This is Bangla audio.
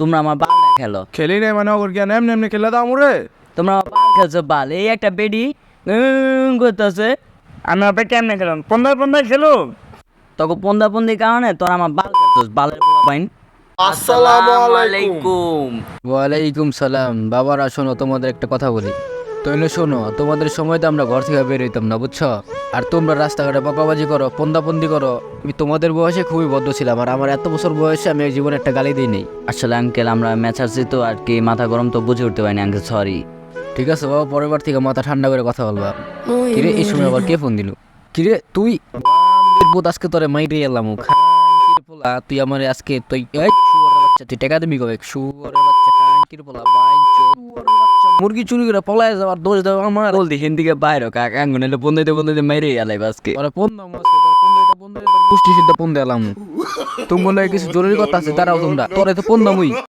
তোমরা আমার বাল না খেলো। খেলি নাই মানে ওর জ্ঞান এমনি এমনি খেলে দাও রে। তোমরা আমার বাল খেলছো বাল। এই একটা বেডি করতেছে। আমি ওপে কেমনে খেলাম 15 খেলো। তোকে পন্দাপন্দির কারণে তোরা আমার বাল খেলছোস। বালের পোলা পাইন। আসসালামু আলাইকুম। ওয়ালাইকুম সালাম। বাবারা শোনো, তোমাদের একটা কথা বলি। তাইলে শোনো, তোমাদের সময় তো আমরা ঘর থেকে বের হইতাম না, বুঝছো? আর তোমরা রাস্তাঘাটে বকাবাজি করো, পন্দাপন্দি করো। আমি তোমাদের বয়সে খুবই বদ্ধ ছিলাম, আর আমার এত বছর বয়সে আমি জীবনে একটা গালি দিই নেই। আসলে আঙ্কেল আমরা ম্যাচারছি তো আর কি, মাথা গরম তো বুঝে উঠতে পারিনি আঙ্কেল, সরি। ঠিক আছে বাবা, পরের বার থেকে মাথা ঠান্ডা করে কথা বলবা। কিরে, এই সময় আবার কে ফোন দিল? কিরে তুই বোধ আজকে তোরে মাইরে এলাম। পোলা তুই আমার আজকে তুই শুয়োরের বাচ্চা, তুই টাকা দিবি কবে? শুয়োরের বাচ্চা খানকির পোলা মুরগি চুরি করে পলায় যাওয়ার দোষ দেওয়া আমার। বলদি হিন্দি কে বাইরে কাক আঙ্গুন এলে বন্ধুতে মেরে আলাই আজকে। তোরা ফোন দাও আজকে, তোর ফোন পুষ্টি সিদ্ধা ফোন দিলাম। তুমি বলে কিছু জরুরি কথা আছে, দাঁড়াও তোমরা। তোরে তো ফোন দামই।